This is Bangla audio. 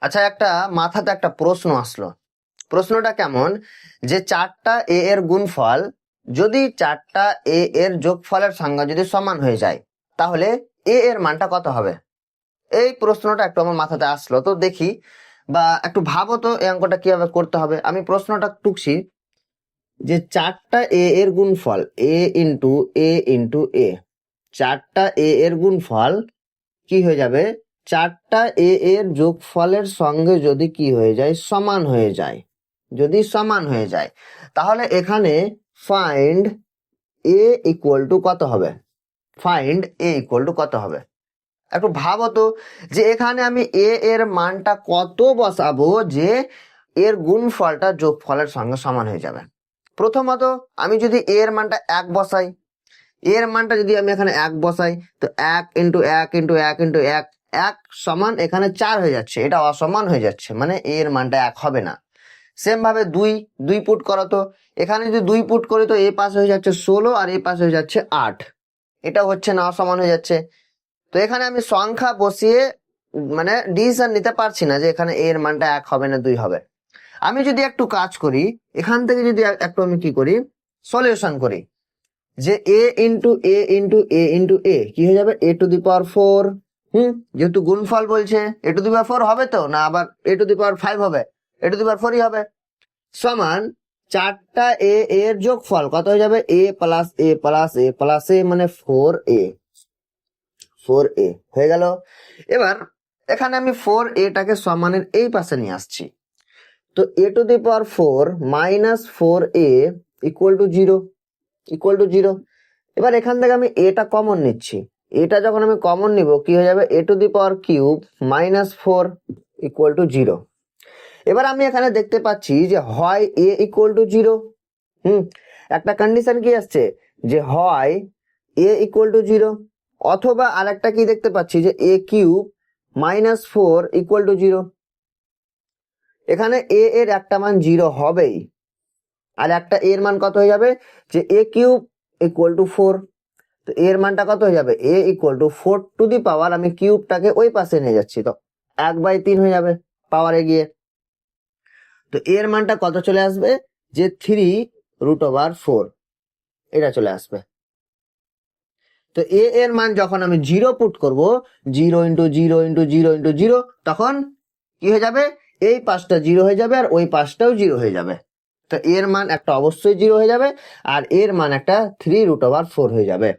আচ্ছা, একটা মাথাতে একটা প্রশ্ন আসলো। প্রশ্নটা কেমন, যে চারটা এ এর গুণফল যদি চারটা এ এর যোগফলের সংখ্যা যদি সমান হয়ে যায়, তাহলে এ এর মানটা কত হবে? এই প্রশ্নটা একটু আমার মাথাতে আসলো, তো দেখি বা একটু ভাবো তো এই অঙ্কটা কিভাবে করতে হবে। আমি প্রশ্নটা টুকছি, যে চারটা এ এর গুণফল এ ইন্টু এ, চারটা এ এর গুণফল কি হয়ে যাবে, চারটা এ এর যোগফলের সঙ্গে যদি কি হয়ে যায়, সমান হয়ে যায়। যদি সমান হয়ে যায় তাহলে এখানে ফাইন্ড এ ইকুয়াল টু কত হবে? ফাইন্ড এ ইকুয়াল টু কত হবে? একটু ভাবো তো, যে এখানে আমি এ এর মানটা কত বসাবো যে এর গুণফলটা যোগফলের সঙ্গে সমান হয়ে যাবে। প্রথমত আমি যদি এর মানটা 1 বসাই, এর মানটা যদি আমি এখানে 1 বসাই, তো 1 ইন্টু 1 ইন্টু 1 ইন্টু 1, 1 সমান এখানে 4 হয়ে যাচ্ছে, এটা অসমান হয়ে যাচ্ছে, মানে এর মানটা 1 হবে না। সেম ভাবে 2 পুট করো, তো এখানে যদি 2 পুট করি তো এ পাশে হয়ে যাচ্ছে 16 আর এ পাশে হয়ে যাচ্ছে 8, এটা হচ্ছে না, অসমান হয়ে যাচ্ছে। তো এখানে আমি সংখ্যা বসিয়ে মানে ডিসিশন নিতে পারছি না যে এখানে এর মানটা 1 হবে না 2 হবে। আমি যদি একটু কাজ করি, এখান থেকে যদি একটু আমি কি করি, সলিউশন করি, যে এ ইন্টু এ ইন্টু এ ইন্টু এ কি হয়ে যাবে, এ টু দি পাওয়ার 4। যেহেতু গুণফল বলছে, এ টু দি পাওয়ার 4 হবে তো না, আবার এ টু দি পাওয়ার 5 হবে? এ টু দি পাওয়ার 4ই হবে। সমান চারটা এ এর যোগফল কত হয়ে যাবে, এ প্লাস এ প্লাস এ প্লাস এ, মানে 4a। 4a হয়ে গেল। এবার এখানে আমি 4a-টাকে সমানের এই পাশে নিয়ে আসছি, তো a to the power 4 minus 4a equal to 0, equal to 0। এবার এখান থেকে আমি এটা কমন নিচ্ছি, এটা যখন আমি কমন নিব কি হয়ে যাবে, a to the power cube minus 4 equal to 0। এবার আমি এখানে দেখতে পাচ্ছি যে হয় এ ইকুয়াল টু 0, একটা কন্ডিশন কি আসছে, যে হয় এ ইকুয়াল টু 0, অথবা আরেকটা কি দেখতে পাচ্ছি, যে এ কিউব মাইনাস 4 ইকুয়াল টু 0। এখানে এ এর একটা মান 0 হবেই, আর একটা এর মান কত হয়ে যাবে, যে এ কিউব ইকুয়াল টু 4। তো এর মানটা কত হয়ে যাবে, এ ইকুয়াল টু 4 টু দি পাওয়ার, আমি কিউবটাকে ওই পাশে নিয়ে যাচ্ছি, তো 1/3 হয়ে যাবে পাওয়ারে গিয়ে। তো এর মানটা কত চলে আসবে, যে 3√4 এটা চলে আসবে। তো এ এর মান যখন আমি 0 পুট করব, 0 ইন্টু 0 ইন্টু 0 ইন্টু 0, তখন কি হয়ে যাবে, এই পাশটা 0 হয়ে যাবে আর ওই পাশটাও 0 হয়ে যাবে। তো এর মান একটা অবশ্যই 0 হয়ে যাবে, আর এর মান একটা 3√4 হয়ে যাবে।